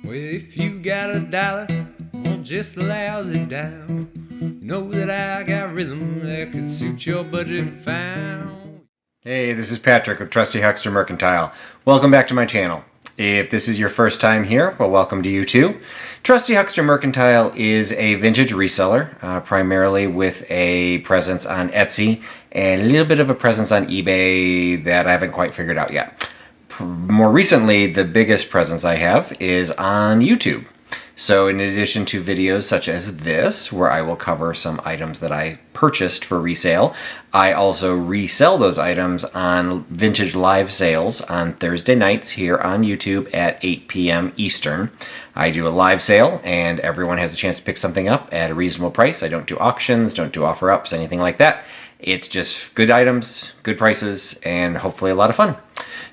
Well, if you got a dollar, well, just lousy it down. You know that I got rhythm that could suit your budget fine. Hey, this is Patrick with Trusty Huckster Mercantile. Welcome back to my channel. If this is your first time here, well, welcome to you too. Trusty Huckster Mercantile is a vintage reseller, primarily with a presence on Etsy and a little bit of a presence on eBay that I haven't quite figured out yet. More recently, the biggest presence I have is on YouTube. So in addition to videos such as this, where I will cover some items that I purchased for resale, I also resell those items on vintage live sales on Thursday nights here on YouTube at 8 p.m. Eastern. I do a live sale and everyone has a chance to pick something up at a reasonable price. I don't do auctions, don't do offer ups, anything like that. It's just good items, good prices, and hopefully a lot of fun.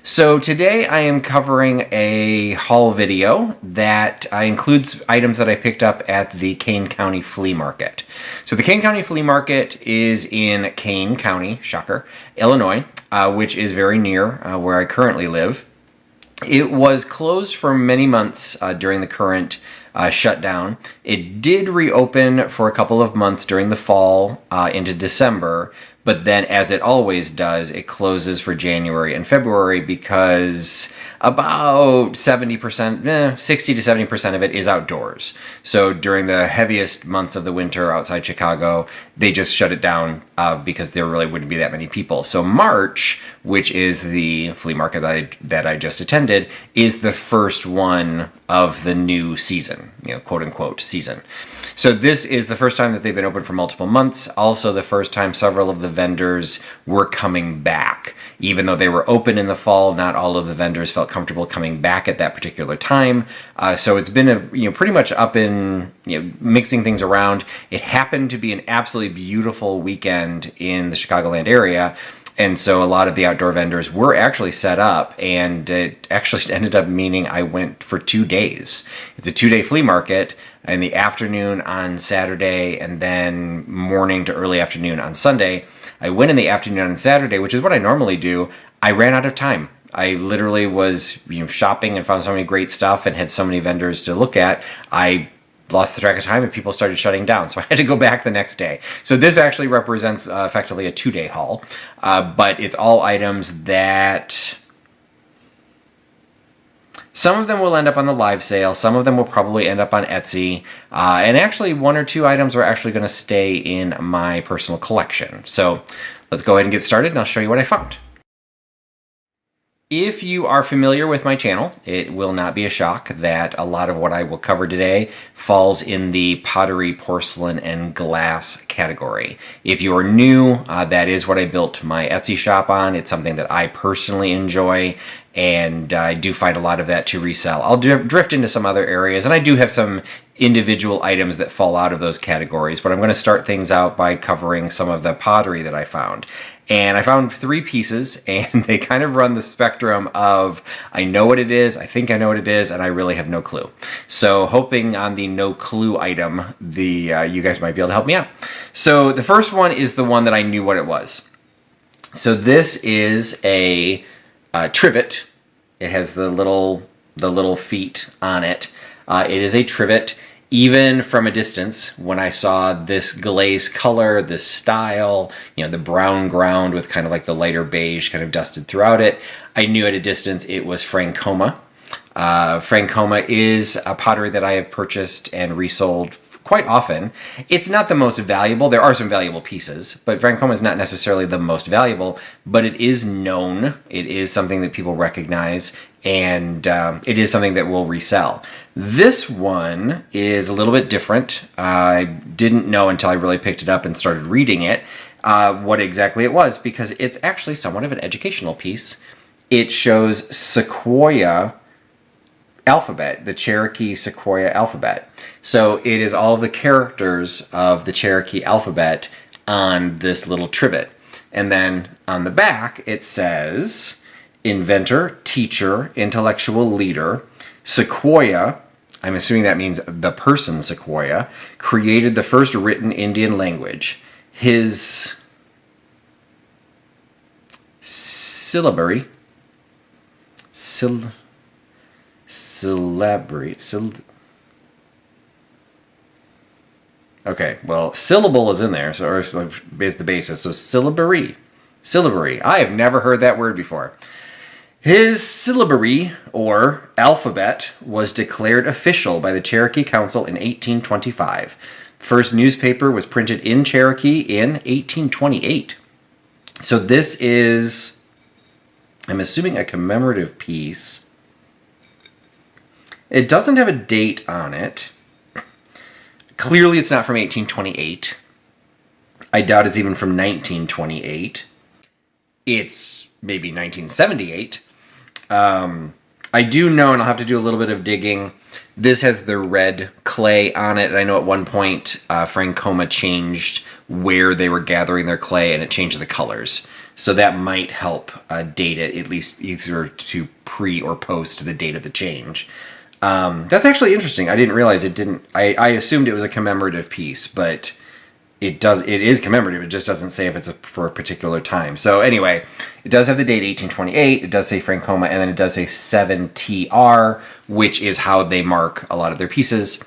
So today I am covering a haul video that includes items that I picked up at the Kane County Flea Market. So the Kane County Flea Market is in Kane County, shocker, Illinois, which is very near where I currently live. It was closed for many months during the current shutdown. It did reopen for a couple of months during the fall into December, but then, as it always does, it closes for January and February because about 70%, 60 to 70% of it is outdoors. So during the heaviest months of the winter outside Chicago, they just shut it down because there really wouldn't be that many people. So March, which is the flea market that I just attended, is the first one of the new season, quote unquote season. So this is the first time that they've been open for multiple months. Also the first time several of the vendors were coming back. Even though they were open in the fall, not all of the vendors felt comfortable coming back at that particular time. So it's been pretty much up in mixing things around. It happened to be an absolutely beautiful weekend in the Chicagoland area. And so a lot of the outdoor vendors were actually set up, and it actually ended up meaning I went for 2 days. It's a 2-day flea market in the afternoon on Saturday and then morning to early afternoon on Sunday. I went in the afternoon on Saturday, which is what I normally do. I ran out of time. I literally was shopping and found so many great stuff and had so many vendors to look at. I lost the track of time and people started shutting down. So I had to go back the next day. So this actually represents effectively a 2-day haul, but it's all items that some of them will end up on the live sale. Some of them will probably end up on Etsy. And actually 1 or 2 items are actually going to stay in my personal collection. So let's go ahead and get started and I'll show you what I found. If you are familiar with my channel, it will not be a shock that a lot of what I will cover today falls in the pottery, porcelain, and glass category. If you are new, that is what I built my Etsy shop on. It's something that I personally enjoy, and I do find a lot of that to resell. I'll drift into some other areas, and I do have some individual items that fall out of those categories, but I'm going to start things out by covering some of the pottery that I found. And I found 3 pieces, and they kind of run the spectrum of I know what it is, I think I know what it is, and I really have no clue. So hoping on the no clue item, you guys might be able to help me out. So the first one is the one that I knew what it was. So this is a trivet. It has the little feet on it. It is a trivet. Even from a distance, when I saw this glaze color, this style, the brown ground with kind of like the lighter beige kind of dusted throughout it, I knew at a distance it was Francoma. Francoma is a pottery that I have purchased and resold quite often. It's not the most valuable. There are some valuable pieces, but Francoma is not necessarily the most valuable, but it is known. It is something that people recognize, and it is something that will resell. This one is a little bit different. I didn't know until I really picked it up and started reading it what exactly it was, because it's actually somewhat of an educational piece. It shows Sequoia alphabet, the Cherokee Sequoia alphabet. So it is all of the characters of the Cherokee alphabet on this little trivet. And then on the back it says inventor, teacher, intellectual leader, Sequoia, I'm assuming that means the person Sequoia, created the first written Indian language. His syllabary Okay, well, syllable is in there, so or is the basis. So syllabary. I have never heard that word before. His syllabary, or alphabet, was declared official by the Cherokee Council in 1825. First newspaper was printed in Cherokee in 1828. So this is, I'm assuming, a commemorative piece. It doesn't have a date on it. Clearly it's not from 1828. I doubt it's even from 1928. It's maybe 1978. I do know, and I'll have to do a little bit of digging, this has the red clay on it. And I know at one point Frankoma changed where they were gathering their clay, and it changed the colors. So that might help date it, at least either to pre or post the date of the change. That's actually interesting. I didn't realize it didn't. I assumed it was a commemorative piece, but it is commemorative. It just doesn't say if it's for a particular time. So anyway, it does have the date 1828. It does say Frankoma, and then it does say 7TR, which is how they mark a lot of their pieces.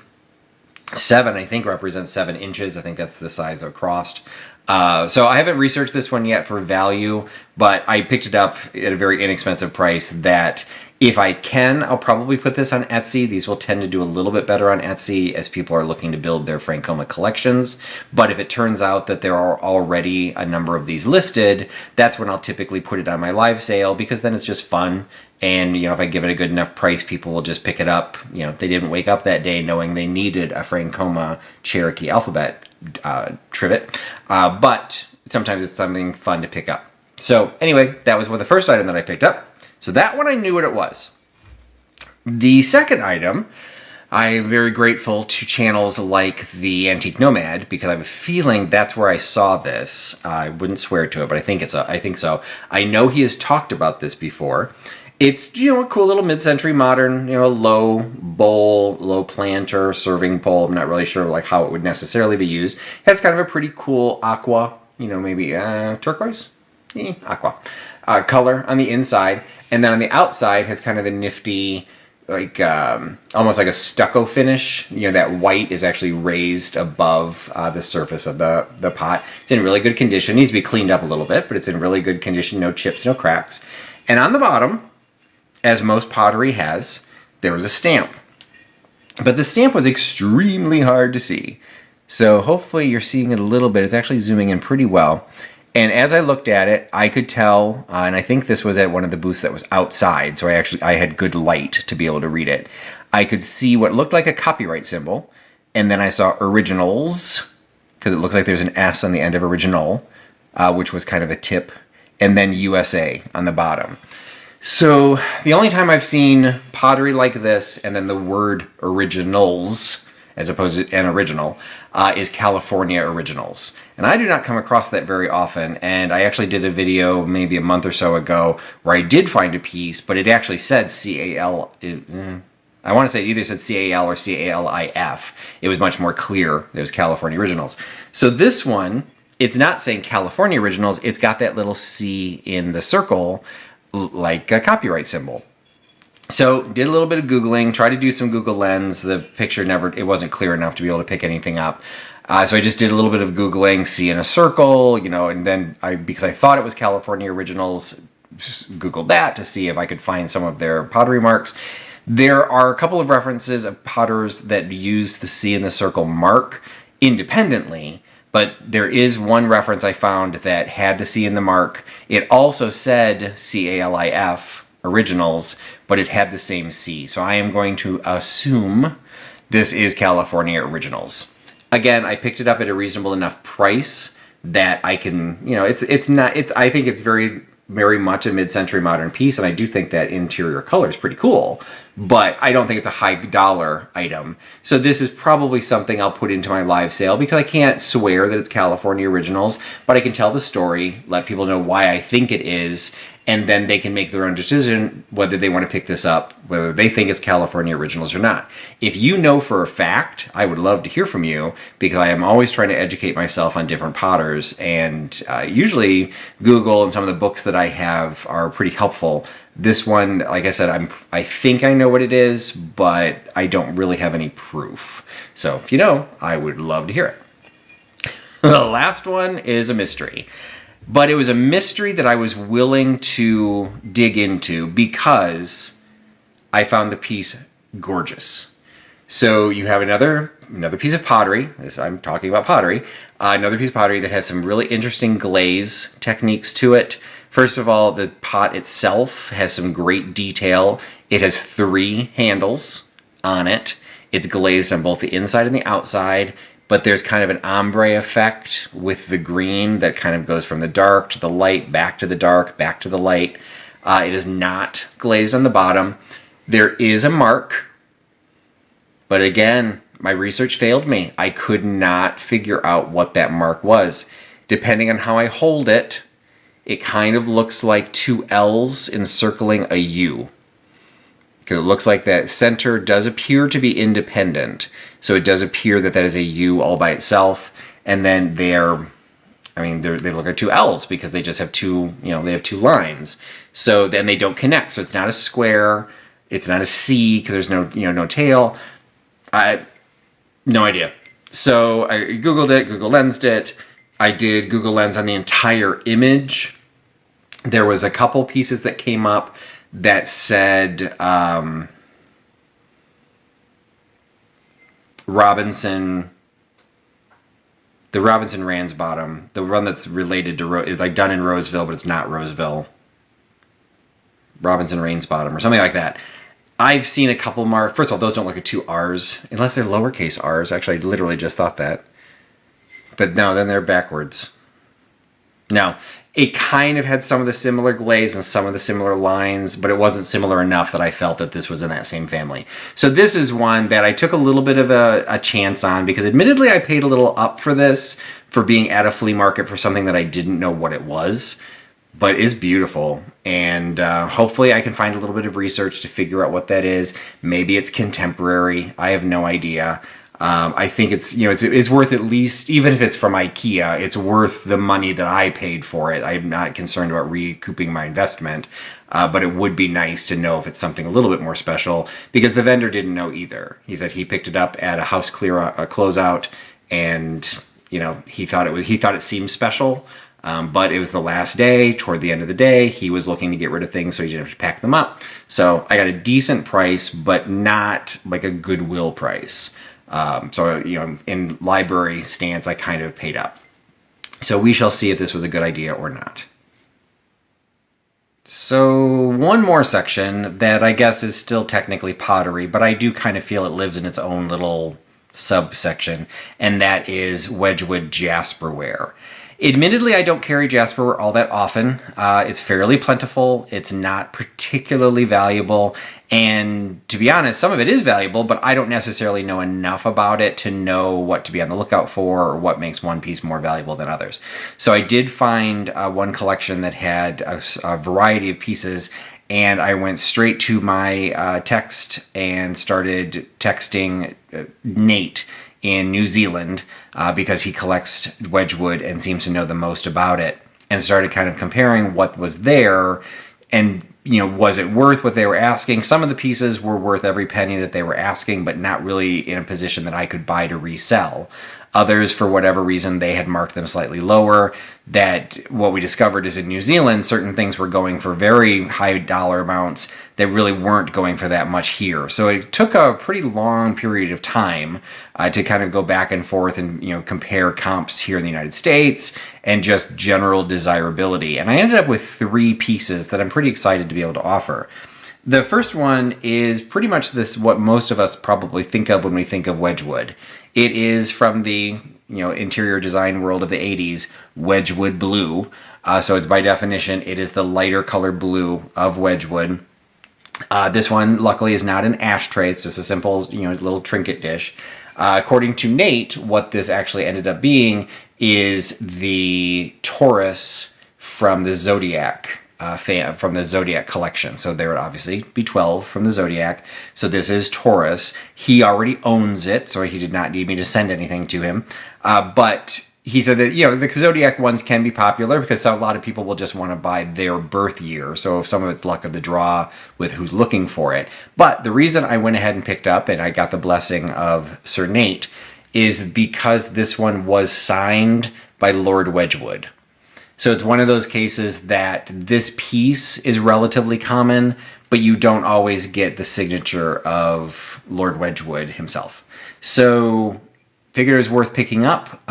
7, I think, represents 7 inches. I think that's the size across. So I haven't researched this one yet for value, but I picked it up at a very inexpensive price that if I can, I'll probably put this on Etsy. These will tend to do a little bit better on Etsy as people are looking to build their Frankoma collections. But if it turns out that there are already a number of these listed, that's when I'll typically put it on my live sale, because then it's just fun. And, if I give it a good enough price, people will just pick it up. They didn't wake up that day knowing they needed a Frankoma Cherokee alphabet trivet. But sometimes it's something fun to pick up. So anyway, that was the first item that I picked up. So that one I knew what it was. The second item, I am very grateful to channels like the Antique Nomad, because I have a feeling that's where I saw this. I wouldn't swear to it, but I think so. I know he has talked about this before. It's, a cool little mid-century modern, low bowl, low planter, serving bowl. I'm not really sure how it would necessarily be used. It has kind of a pretty cool aqua, maybe turquoise? Aqua. Color on the inside. And then on the outside has kind of a nifty, almost like a stucco finish. That white is actually raised above the surface of the pot. It's in really good condition. It needs to be cleaned up a little bit, but it's in really good condition. No chips, no cracks. And on the bottom, as most pottery has, there was a stamp. But the stamp was extremely hard to see. So hopefully you're seeing it a little bit. It's actually zooming in pretty well. And as I looked at it, I could tell, and I think this was at one of the booths that was outside, so I had good light to be able to read it. I could see what looked like a copyright symbol, and then I saw originals, because it looks like there's an S on the end of original, which was kind of a tip, and then USA on the bottom. So the only time I've seen pottery like this, and then the word originals, as opposed to an original, is California Originals. And I do not come across that very often, and I actually did a video maybe a month or so ago where I did find a piece, but it actually said C-A-L... I want to say it either said C-A-L or C-A-L-I-F. It was much more clear it was California Originals. So this one, it's not saying California Originals, it's got that little C in the circle, like a copyright symbol. So did a little bit of Googling, tried to do some Google Lens. The picture it wasn't clear enough to be able to pick anything up. So I just did a little bit of Googling, C in a circle, and then because I thought it was California Originals, just Googled that to see if I could find some of their pottery marks. There are a couple of references of potters that use the C in the circle mark independently, but there is one reference I found that had the C in the mark. It also said C-A-L-I-F, Originals, but it had the same C. So I am going to assume this is California Originals. Again, I picked it up at a reasonable enough price that I can, I think it's very, very much a mid-century modern piece, and I do think that interior color is pretty cool, but I don't think it's a high dollar item. So this is probably something I'll put into my live sale, because I can't swear that it's California Originals, but I can tell the story, let people know why I think it is, and then they can make their own decision whether they want to pick this up, whether they think it's California Originals or not. If you know for a fact, I would love to hear from you, because I am always trying to educate myself on different potters, and usually Google and some of the books that I have are pretty helpful. This one, like I said, I think I know what it is, but I don't really have any proof. So if you know, I would love to hear it. The last one is a mystery. But it was a mystery that I was willing to dig into because I found the piece gorgeous. So you have another piece of pottery. I'm talking about pottery. Another piece of pottery that has some really interesting glaze techniques to it. First of all, the pot itself has some great detail. It has 3 handles on it. It's glazed on both the inside and the outside, but there's kind of an ombre effect with the green that kind of goes from the dark to the light, back to the dark, back to the light. It is not glazed on the bottom. There is a mark, but again, my research failed me. I could not figure out what that mark was. Depending on how I hold it, it kind of looks like 2 L's encircling a U. Because it looks like that center does appear to be independent. So it does appear that that is a U all by itself. And then they look like 2 L's because they just have they have 2 lines. So then they don't connect. So it's not a square. It's not a C because there's no tail. No idea. So I Googled it, Google Lensed it. I did Google Lens on the entire image. There was a couple pieces that came up that said Robinson, the Robinson Ransbottom, the one that's related to it's like done in Roseville, but it's not Roseville. Robinson Ransbottom or something like that. I've seen a couple marks. First of all, those don't look like 2 R's, unless they're lowercase r's. Actually, I literally just thought that. But no, then they're backwards. Now, it kind of had some of the similar glaze and some of the similar lines, but it wasn't similar enough that I felt that this was in that same family. So this is one that I took a little bit of a chance on, because admittedly I paid a little up for this, for being at a flea market for something that I didn't know what it was, but is beautiful. And hopefully I can find a little bit of research to figure out what that is. Maybe it's contemporary. I have no idea. I think it's worth, at least, even if it's from IKEA, it's worth the money that I paid for it. I'm not concerned about recouping my investment, but it would be nice to know if it's something a little bit more special, because the vendor didn't know either. He said he picked it up at a house closeout, and he thought it seemed special, but it was the last day. Toward the end of the day, he was looking to get rid of things so he didn't have to pack them up. So I got a decent price, but not like a Goodwill price. In library stance, I kind of paid up. So we shall see if this was a good idea or not. So one more section that I guess is still technically pottery, but I do kind of feel it lives in its own little subsection, and that is Wedgewood jasperware. Admittedly, I don't carry jasperware all that often. It's fairly plentiful. It's not particularly valuable. And to be honest, some of it is valuable, but I don't necessarily know enough about it to know what to be on the lookout for or what makes one piece more valuable than others. So I did find one collection that had a variety of pieces, and I went straight to my text and started texting Nate in New Zealand, because he collects Wedgewood and seems to know the most about it, and started kind of comparing what was there, and was it worth what they were asking. Some of the pieces were worth every penny that they were asking, but not really in a position that I could buy to resell. Others, for whatever reason, they had marked them slightly lower. That what we discovered is in New Zealand, certain things were going for very high dollar amounts that really weren't going for that much here. So it took a pretty long period of time to kind of go back and forth and compare comps here in the United States and just general desirability. And I ended up with 3 pieces that I'm pretty excited to be able to offer. The first one is pretty much what most of us probably think of when we think of Wedgewood. It is from the interior design world of the 80s, Wedgewood blue. So it's by definition, it is the lighter colored blue of Wedgewood. This one, luckily, is not an ashtray. It's just a simple, little trinket dish. According to Nate, what this actually ended up being is the Taurus from the Zodiac from the Zodiac collection. So there would obviously be 12 from the Zodiac. So this is Taurus. He already owns it, so he did not need me to send anything to him. But he said that, the Zodiac ones can be popular because a lot of people will just want to buy their birth year. So if some of it's luck of the draw with who's looking for it. But the reason I went ahead and picked up, and I got the blessing of Sir Nate, is because this one was signed by Lord Wedgewood. So it's one of those cases that this piece is relatively common, but you don't always get the signature of Lord Wedgewood himself. So figured it was worth picking up.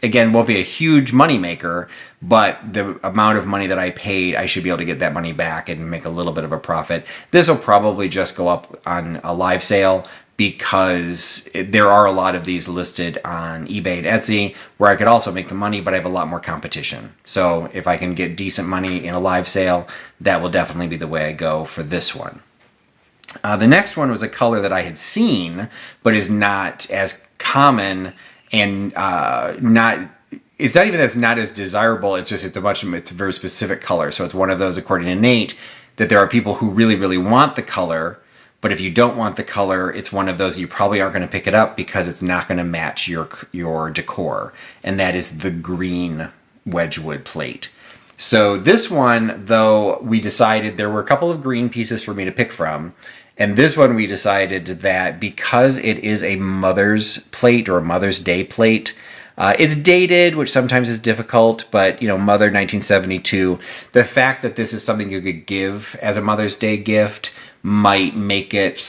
Again, won't be a huge money maker, but the amount of money that I paid, I should be able to get that money back and make a little bit of a profit. This will probably just go up on a live sale, because there are a lot of these listed on eBay and Etsy where I could also make the money, but I have a lot more competition. So if I can get decent money in a live sale, that will definitely be the way I go for this one. The next one was a color that I had seen, but is not as common and it's not even that it's not as desirable. It's just, it's a very specific color. So it's one of those, according to Nate, that there are people who really, really want the color. But if you don't want the color, it's one of those you probably aren't going to pick it up because it's not going to match your decor. And that is the green Wedgewood plate. So this one, though, we decided there were a couple of green pieces for me to pick from. And this one we decided that because it is a Mother's plate or a Mother's Day plate, it's dated, which sometimes is difficult, but, Mother 1972, the fact that this is something you could give as a Mother's Day gift might make it,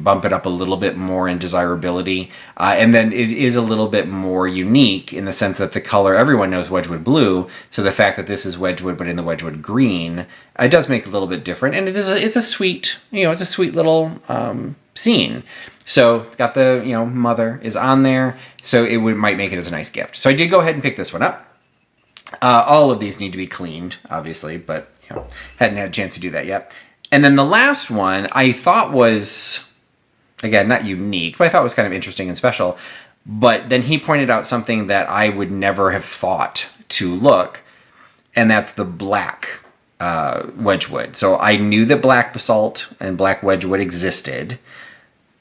bump it up a little bit more in desirability. And then it is a little bit more unique in the sense that the color, everyone knows Wedgewood blue. So the fact that this is Wedgewood, but in the Wedgewood green, it does make it a little bit different. And it's a sweet, it's a sweet little scene. So it's got the, Mother is on there. So it might make it as a nice gift. So I did go ahead and pick this one up. All of these need to be cleaned, obviously, but hadn't had a chance to do that yet. And then the last one I thought was, again, not unique, but I thought was kind of interesting and special. But then he pointed out something that I would never have thought to look, and that's the black Wedgewood. So I knew that black basalt and black Wedgewood existed.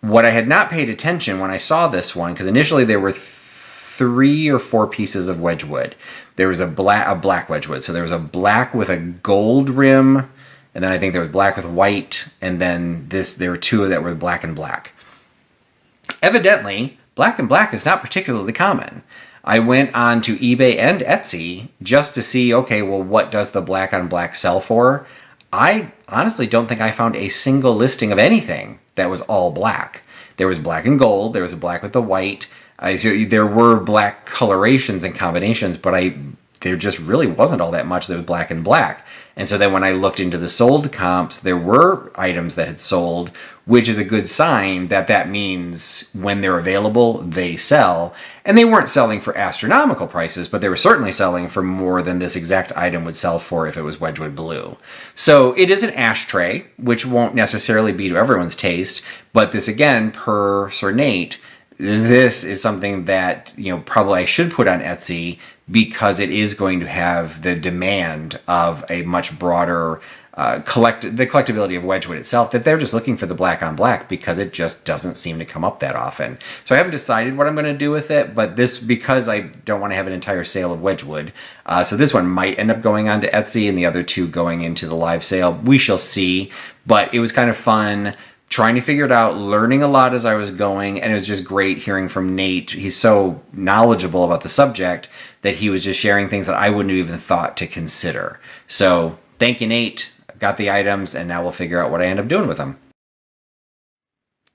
What I had not paid attention when I saw this one, because initially there were 3 or 4 pieces of Wedgewood. There was a black Wedgewood. So there was a black with a gold rim, and then I think there was black with white, and then there were 2 that were black and black. Evidently, black and black is not particularly common. I went on to eBay and Etsy just to see, okay, well, what does the black on black sell for? I honestly don't think I found a single listing of anything that was all black. There was black and gold, there was a black with the white, so there were black colorations and combinations, but there just really wasn't all that much that was black and black. And so then when I looked into the sold comps, there were items that had sold, which is a good sign that means when they're available, they sell. And they weren't selling for astronomical prices, but they were certainly selling for more than this exact item would sell for if it was Wedgewood blue. So it is an ashtray, which won't necessarily be to everyone's taste, but this again, per Sir Nate, this is something that, probably I should put on Etsy because it is going to have the demand of a much broader the collectability of Wedgewood itself, that they're just looking for the black on black because it just doesn't seem to come up that often. So I haven't decided what I'm going to do with it, but because I don't want to have an entire sale of Wedgewood, so this one might end up going on to Etsy and the other 2 going into the live sale. We shall see, but it was kind of fun trying to figure it out, learning a lot as I was going, and it was just great hearing from Nate. He's so knowledgeable about the subject that he was just sharing things that I wouldn't have even thought to consider. So thank you, Nate. I've got the items, and now we'll figure out what I end up doing with them.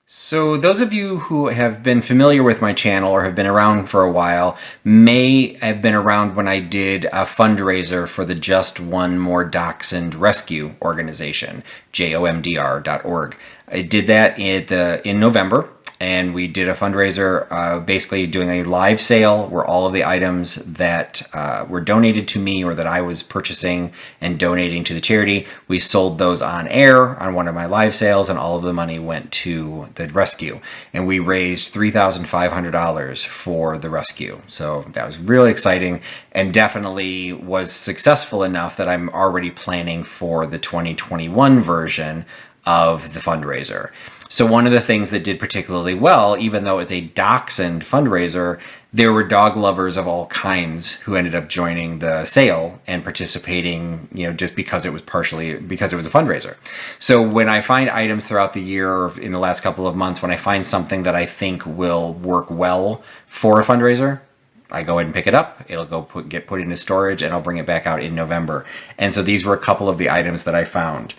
So those of you who have been familiar with my channel or have been around for a while may have been around when I did a fundraiser for the Just One More Dachshund Rescue organization, JOMDR.org. I did that in November, and we did a fundraiser, basically doing a live sale where all of the items that were donated to me or that I was purchasing and donating to the charity, we sold those on air on one of my live sales, and all of the money went to the rescue. And we raised $3,500 for the rescue. So that was really exciting and definitely was successful enough that I'm already planning for the 2021 version of the fundraiser. So one of the things that did particularly well, even though it's a dachshund fundraiser, there were dog lovers of all kinds who ended up joining the sale and participating, just because it was a fundraiser. So when I find items throughout the year or in the last couple of months, when I find something that I think will work well for a fundraiser, I go ahead and pick it up. It'll get put into storage, and I'll bring it back out in November. And so these were a couple of the items that I found.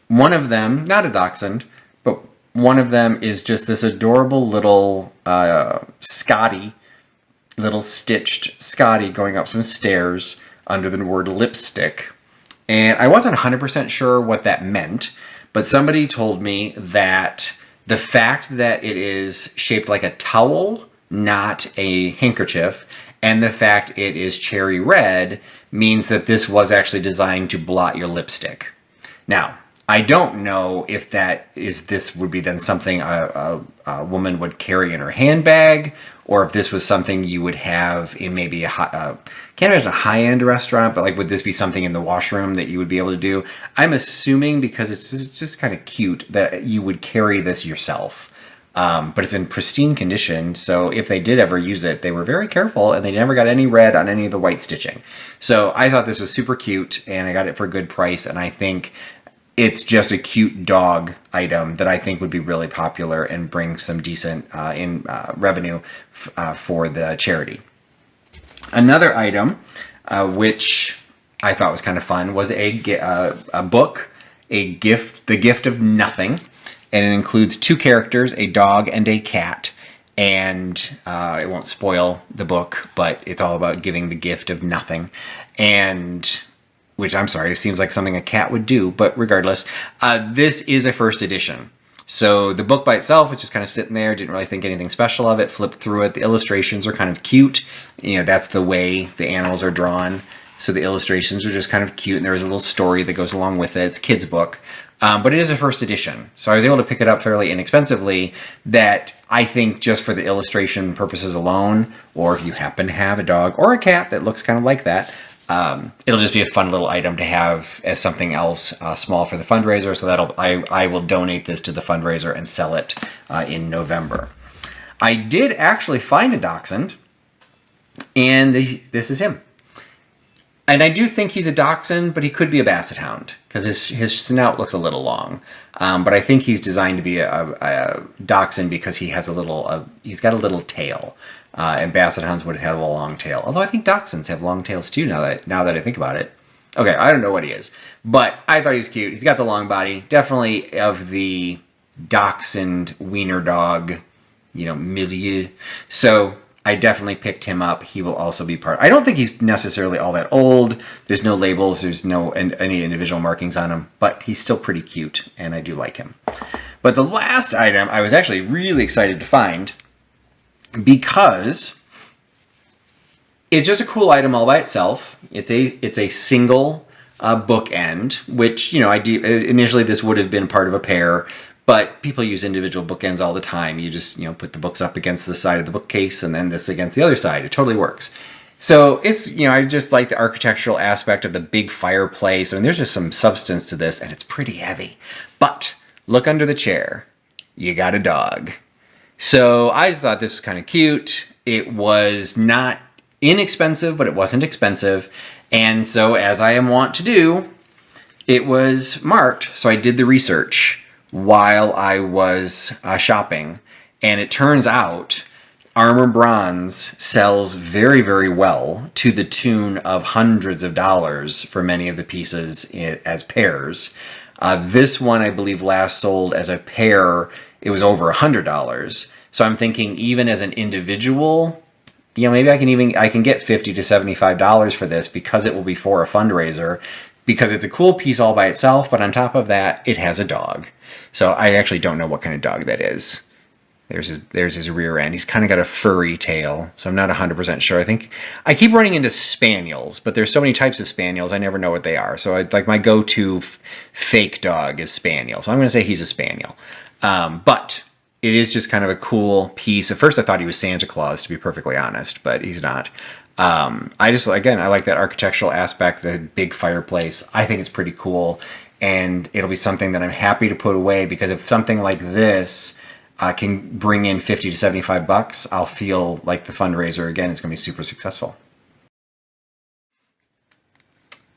One of them, not a dachshund, but one of them is just this adorable little Scotty, little stitched Scotty going up some stairs under the word lipstick. And I wasn't 100% sure what that meant, but somebody told me that the fact that it is shaped like a towel, not a handkerchief, and the fact it is cherry red means that this was actually designed to blot your lipstick. Now, I don't know if this would be then something a woman would carry in her handbag, or if this was something you would have in maybe can't imagine a high-end restaurant, but would this be something in the washroom that you would be able to do? I'm assuming, because it's just kind of cute, that you would carry this yourself. But it's in pristine condition, so if they did ever use it, they were very careful, and they never got any red on any of the white stitching. So I thought this was super cute, and I got it for a good price, and I think it's just a cute dog item that I think would be really popular and bring some decent revenue for the charity. Another item, which I thought was kind of fun, was a book, The Gift of Nothing. And it includes two characters, a dog and a cat. And it won't spoil the book, but it's all about giving the gift of nothing. Which, I'm sorry, it seems like something a cat would do, but regardless, this is a first edition. So the book by itself was just kind of sitting there, didn't really think anything special of it, flipped through it. The illustrations are kind of cute. That's the way the animals are drawn. So the illustrations are just kind of cute, and there is a little story that goes along with it. It's a kid's book. But it is a first edition. So I was able to pick it up fairly inexpensively, that I think just for the illustration purposes alone, or if you happen to have a dog or a cat that looks kind of like that, it'll just be a fun little item to have as something else small for the fundraiser. So I will donate this to the fundraiser and sell it in November. I did actually find a dachshund, and this is him. And I do think he's a dachshund, but he could be a basset hound, because his snout looks a little long. But I think he's designed to be a dachshund because he's got a little tail. And basset hounds would have a long tail. Although I think dachshunds have long tails too, now that I think about it. Okay, I don't know what he is. But I thought he was cute. He's got the long body. Definitely of the dachshund wiener dog, milieu. So I definitely picked him up. He will also be part. I don't think he's necessarily all that old. There's no labels. There's no any individual markings on him. But he's still pretty cute, and I do like him. But the last item I was actually really excited to find, because it's just a cool item all by itself. It's a single bookend, which initially this would have been part of a pair. But people use individual bookends all the time. You just, put the books up against the side of the bookcase and then this against the other side. It totally works. So it's, I just like the architectural aspect of the big fireplace. I mean, there's just some substance to this, and it's pretty heavy. But look under the chair. You got a dog. So I just thought this was kind of cute. It was not inexpensive, but it wasn't expensive. And so, as I am wont to do, it was marked. So I did the research while I was shopping, and it turns out Armor Bronze sells very, very well, to the tune of hundreds of dollars for many of the pieces as pairs. This one, I believe, last sold as a pair, it was over $100. So I'm thinking, even as an individual, maybe I can get $50 to $75 for this, because it will be for a fundraiser, because it's a cool piece all by itself, but on top of that, it has a dog. So I actually don't know what kind of dog that is. there's his rear end. He's kind of got a furry tail, so I'm not 100% sure. I think I keep running into spaniels, but there's so many types of spaniels, I never know what they are. So like my go-to fake dog is spaniel, so I'm going to say he's a spaniel. But it is just kind of a cool piece. At first I thought he was Santa Claus, to be perfectly honest, but he's not. I like that architectural aspect, the big fireplace. I think it's pretty cool, and it'll be something that I'm happy to put away, because if something like this can bring in 50 to 75 bucks, I'll feel like the fundraiser, again, is going to be super successful.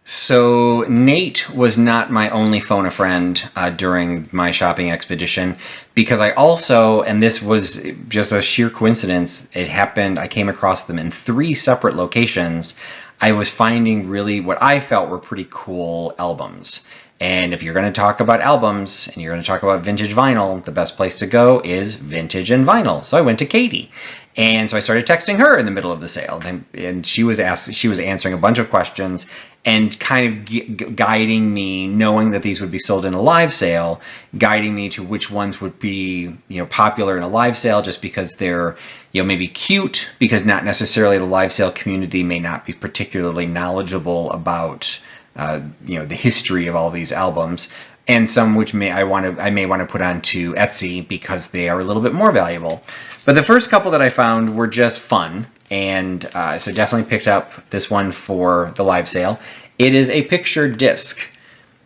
So Nate was not my only phone a friend during my shopping expedition, because I also, and this was just a sheer coincidence, it happened, I came across them in 3 separate locations. I was finding really what I felt were pretty cool albums. And if you're going to talk about albums and you're going to talk about vintage vinyl, the best place to go is Vintage and Vinyl. So I went to Katie. And so I started texting her in the middle of the sale. And she was answering a bunch of questions and kind of guiding me, knowing that these would be sold in a live sale, guiding me to which ones would be, popular in a live sale, just because they're, maybe cute, because not necessarily the live sale community may not be particularly knowledgeable about the history of all these albums, and some which I may want to put onto Etsy because they are a little bit more valuable. But the first couple that I found were just fun, and so definitely picked up this one for the live sale. It is a picture disc.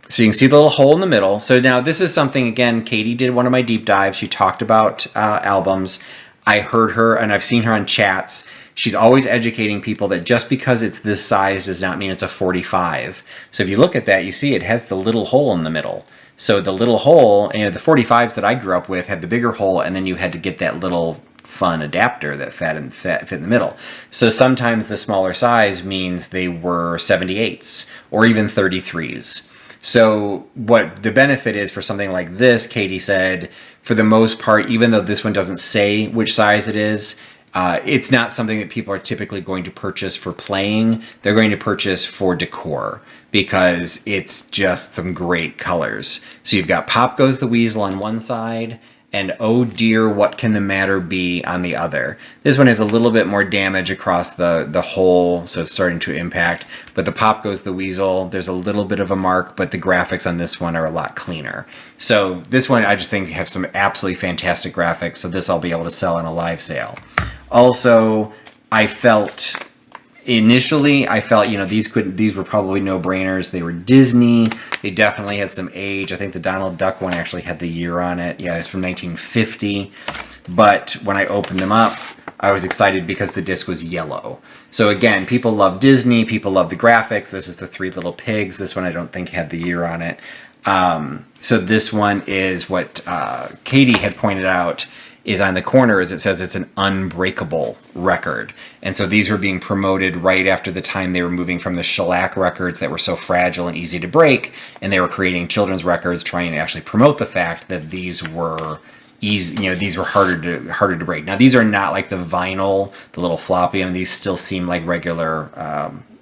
So you can see the little hole in the middle. So now this is something, again, Katie did one of my deep dives. She talked about albums. I heard her, and I've seen her on chats. She's always educating people that just because it's this size does not mean it's a 45. So if you look at that, you see it has the little hole in the middle. So the little hole, the 45s that I grew up with had the bigger hole, and then you had to get that little fun adapter that fit in the middle. So sometimes the smaller size means they were 78s or even 33s. So what the benefit is for something like this, Katie said, for the most part, even though this one doesn't say which size it is, it's not something that people are typically going to purchase for playing. They're going to purchase for decor, because it's just some great colors. So you've got Pop Goes the Weasel on one side, and Oh Dear, What Can the Matter Be on the other. This one has a little bit more damage across the hole, so it's starting to impact. But the Pop Goes the Weasel, there's a little bit of a mark, but the graphics on this one are a lot cleaner. So this one I just think have some absolutely fantastic graphics, so this I'll be able to sell in a live sale. Also, initially I felt, these were probably no-brainers. They were Disney. They definitely had some age. I think the Donald Duck one actually had the year on it. Yeah, it's from 1950. But when I opened them up, I was excited because the disc was yellow. So again, people love Disney. People love the graphics. This is the 3 Little Pigs. This one I don't think had the year on it. So this one is what Katie had pointed out is on the corner, as it says it's an unbreakable record. And so these were being promoted right after the time they were moving from the shellac records that were so fragile and easy to break, and they were creating children's records trying to actually promote the fact that these were easy, these were harder to break. Now these are not like the vinyl, the little floppy, these still seem like regular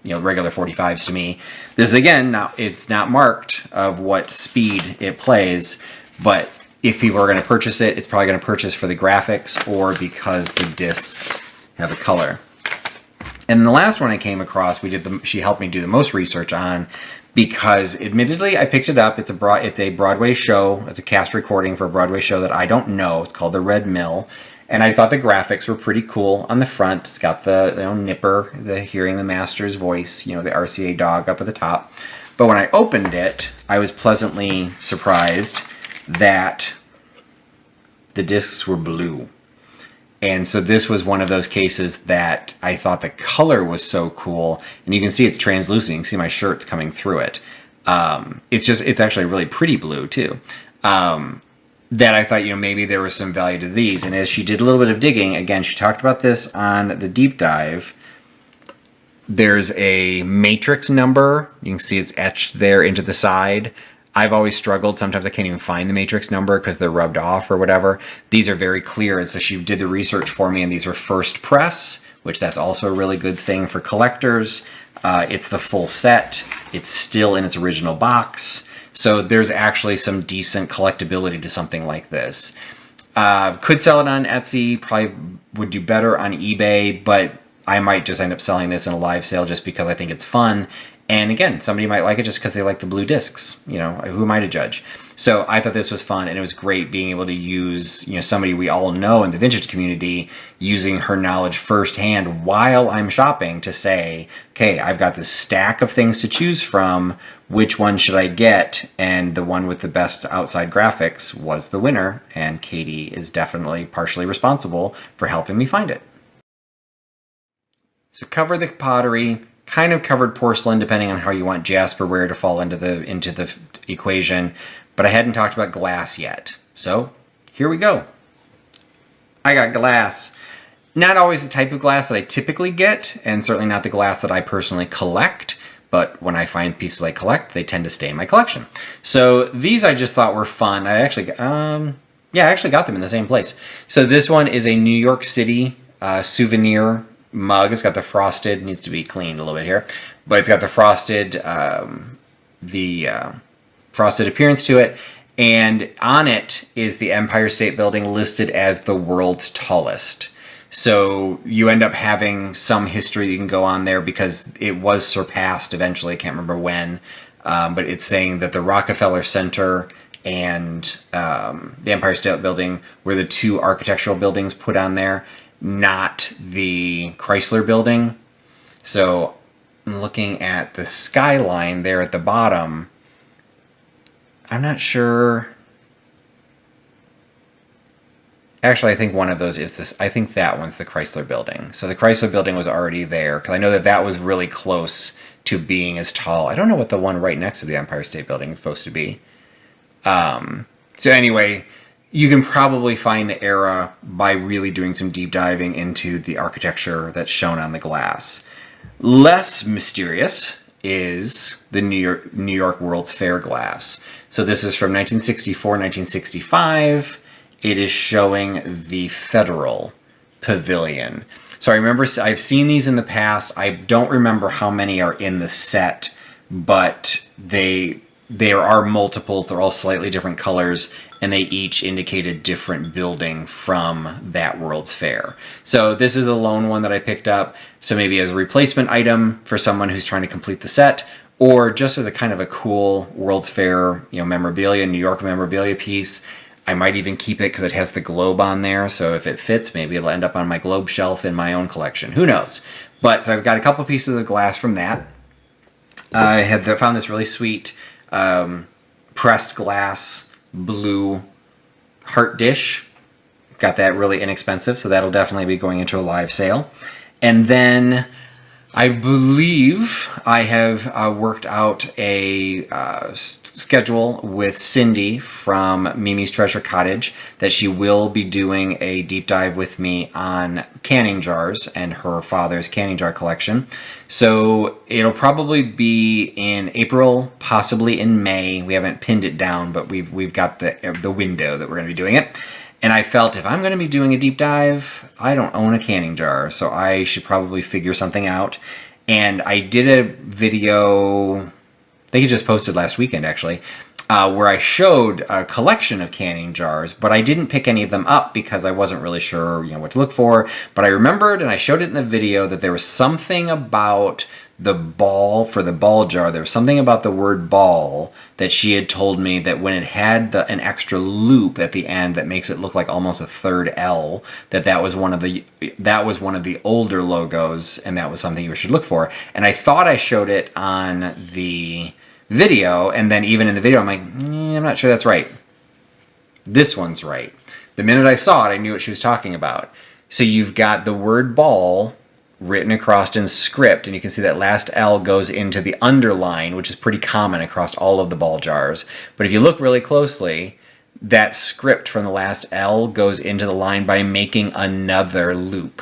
regular 45s to me. This again, it's not marked of what speed it plays, but if people are going to purchase it, it's probably going to purchase for the graphics or because the discs have a color. And the last one I came across, she helped me do the most research on, because admittedly I picked it up. It's a Broadway show. It's a cast recording for a Broadway show that I don't know. It's called The Red Mill. And I thought the graphics were pretty cool on the front. It's got the nipper, the hearing the master's voice, the RCA dog up at the top. But when I opened it, I was pleasantly surprised that the discs were blue. And so this was one of those cases that I thought the color was so cool. And you can see it's translucent. You can see my shirt's coming through it. It's actually really pretty blue too. That I thought, maybe there was some value to these. And as she did a little bit of digging, again, she talked about this on the deep dive. There's a matrix number. You can see it's etched there into the side. I've always struggled. Sometimes I can't even find the matrix number because they're rubbed off or whatever. These are very clear, and so she did the research for me, and these were first press, which that's also a really good thing for collectors. It's the full set. It's still in its original box. So there's actually some decent collectability to something like this. Could sell it on Etsy, probably would do better on eBay, but I might just end up selling this in a live sale just because I think it's fun. And again, somebody might like it just because they like the blue discs. You know, who am I to judge? So I thought this was fun, and it was great being able to use, you know, somebody we all know in the vintage community using her knowledge firsthand while I'm shopping to say, okay, I've got this stack of things to choose from. Which one should I get? And the one with the best outside graphics was the winner, and Katie is definitely partially responsible for helping me find it. So cover the pottery, kind of covered porcelain depending on how you want jasperware to fall into the equation, but I hadn't talked about glass yet. So here we go. I got glass. Not always the type of glass that I typically get, and certainly not the glass that I personally collect, but when I find pieces I collect, they tend to stay in my collection. So these I just thought were fun. I actually got them in the same place. So this one is a New York City souvenir mug. It's got the frosted, needs to be cleaned a little bit here, but it's got the frosted, frosted appearance to it. And on it is the Empire State Building listed as the world's tallest. So you end up having some history you can go on there because it was surpassed eventually. I can't remember when, but it's saying that the Rockefeller Center and the Empire State Building were the two architectural buildings put on there, not the Chrysler Building. So I'm looking at the skyline there at the bottom. I'm not sure. Actually, I think one of those is this. I think that one's the Chrysler Building. So the Chrysler Building was already there because I know that that was really close to being as tall. I don't know what the one right next to the Empire State Building is supposed to be. So anyway, you can probably find the era by really doing some deep diving into the architecture that's shown on the glass. Less mysterious is the New York World's Fair glass. So this is from 1964, 1965. It is showing the Federal Pavilion. So I remember I've seen these in the past. I don't remember how many are in the set, but there are multiples. They're all slightly different colors, and they each indicate a different building from that World's Fair. So this is a lone one that I picked up. So maybe as a replacement item for someone who's trying to complete the set, or just as a kind of a cool World's Fair, memorabilia, New York memorabilia piece. I might even keep it because it has the globe on there. So if it fits, maybe it'll end up on my globe shelf in my own collection. Who knows? But so I've got a couple pieces of glass from that. I had found this really sweet pressed glass blue heart dish. Got that really inexpensive, so that'll definitely be going into a live sale. And then I believe I have worked out a schedule with Cyndi from Mimi's Treasure Cottage that she will be doing a deep dive with me on canning jars and her father's canning jar collection. So it'll probably be in April, possibly in May. We haven't pinned it down, but we've got the window that we're going to be doing it. And I felt if I'm going to be doing a deep dive, I don't own a canning jar, so I should probably figure something out. And I did a video, I think it just posted last weekend actually, where I showed a collection of canning jars, but I didn't pick any of them up because I wasn't really sure what to look for. But I remembered, and I showed it in the video, that there was something about the ball, for the ball jar, there was something about the word ball that she had told me that when it had an extra loop at the end that makes it look like almost a third L, that was one of the older logos, and that was something you should look for. And I thought I showed it on the video, and then even in the video I'm like, I'm not sure that's right. This one's right. The minute I saw it, I knew what she was talking about. So you've got the word ball written across in script, and you can see that last L goes into the underline, which is pretty common across all of the ball jars. But if you look really closely, that script from the last L goes into the line by making another loop.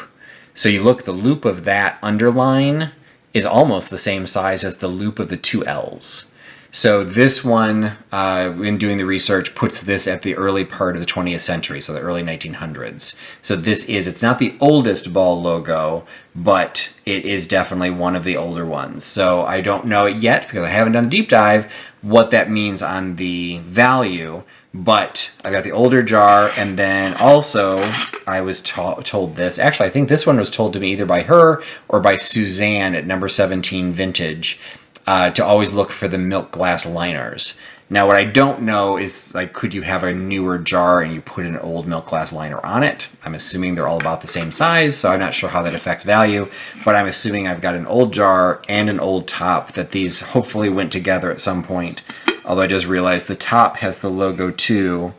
So you look, the loop of that underline is almost the same size as the loop of the two L's. So this one, in doing the research, puts this at the early part of the 20th century, so the early 1900s. So it's not the oldest ball logo, but it is definitely one of the older ones. So I don't know it yet, because I haven't done a deep dive, what that means on the value, But I got the older jar, and then also I was told this. Actually, I think this one was told to me either by her or by Suzanne at number 17 Vintage, to always look for the milk glass liners. Now, what I don't know is, like, could you have a newer jar and you put an old milk glass liner on it? I'm assuming they're all about the same size, so I'm not sure how that affects value, but I'm assuming I've got an old jar and an old top, that these hopefully went together at some point. Although I just realized the top has the logo too,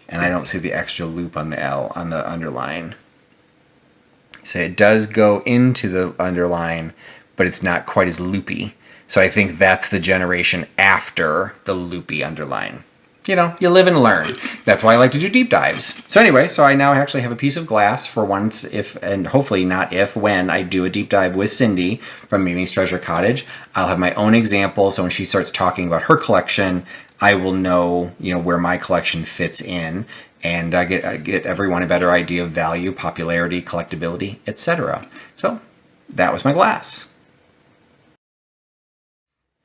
and I don't see the extra loop on the L on the underline. So it does go into the underline, but it's not quite as loopy. So I think that's the generation after the loopy underline. You know, you live and learn. That's why I like to do deep dives. So anyway, so I now actually have a piece of glass for once, if, and hopefully not if, when I do a deep dive with Cyndi from Mimi's Treasure Cottage. I'll have my own example, so when she starts talking about her collection, I will know, you know, where my collection fits in, and I get everyone a better idea of value, popularity, collectability, etc. So that was my glass.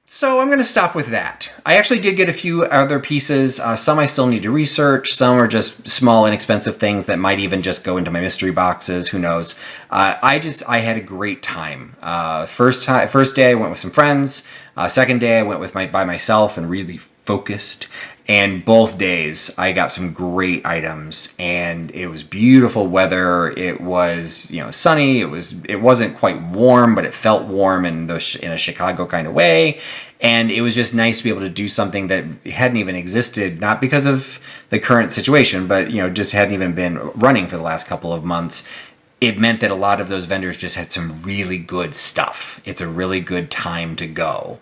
So I'm going to stop with that. I actually did get a few other pieces. Some I still need to research. Some are just small, inexpensive things that might even just go into my mystery boxes. Who knows? I had a great time. First day I went with some friends. Second day I went by myself and really focused. And both days I got some great items, and it was beautiful weather. It was, you know, sunny. It wasn't quite warm, but it felt warm in a Chicago kind of way. And it was just nice to be able to do something that hadn't even existed, not because of the current situation, but, you know, just hadn't even been running for the last couple of months. It meant that a lot of those vendors just had some really good stuff. It's a really good time to go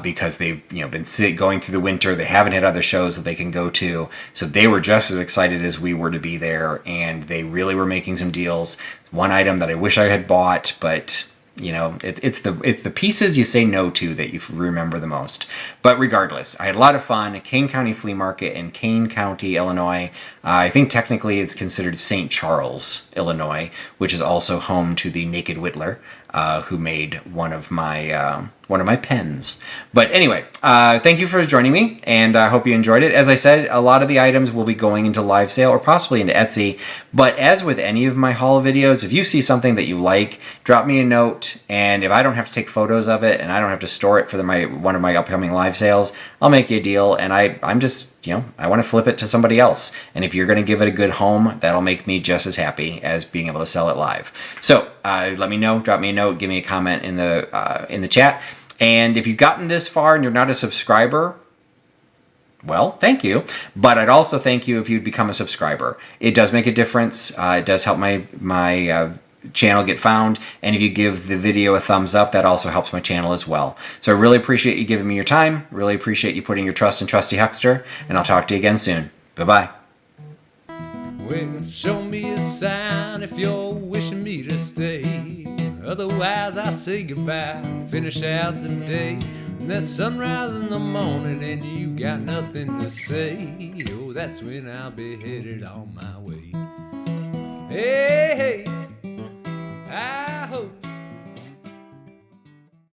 because they've, you know, been going through the winter. They haven't had other shows that they can go to, so they were just as excited as we were to be there, and they really were making some deals. One item that I wish I had bought, but you know, it's the pieces you say no to that you remember the most. But regardless, I had a lot of fun. Kane County Flea Market in Kane County, Illinois. I think technically it's considered St. Charles, Illinois, which is also home to the Naked Whittler, who made one of my pens. But anyway, thank you for joining me, and I hope you enjoyed it. As I said, a lot of the items will be going into live sale or possibly into Etsy. But as with any of my haul videos, if you see something that you like, drop me a note, and if I don't have to take photos of it and I don't have to store it for one of my upcoming live sales, I'll make you a deal. And I'm just, you know, I want to flip it to somebody else. And if you're going to give it a good home, that'll make me just as happy as being able to sell it live. So let me know, drop me a note, give me a comment in the chat. And if you've gotten this far and you're not a subscriber, well, thank you. But I'd also thank you if you'd become a subscriber. It does make a difference. It does help my channel get found. And if you give the video a thumbs up, that also helps my channel as well. So I really appreciate you giving me your time. Really appreciate you putting your trust in Trusty Huckster. And I'll talk to you again soon. Bye-bye. Well, show me a sign if you're wishing me to stay. Otherwise, I say goodbye, finish out the day. And that sunrise in the morning and you got nothing to say. Oh, that's when I'll be headed on my way. Hey, hey, I hope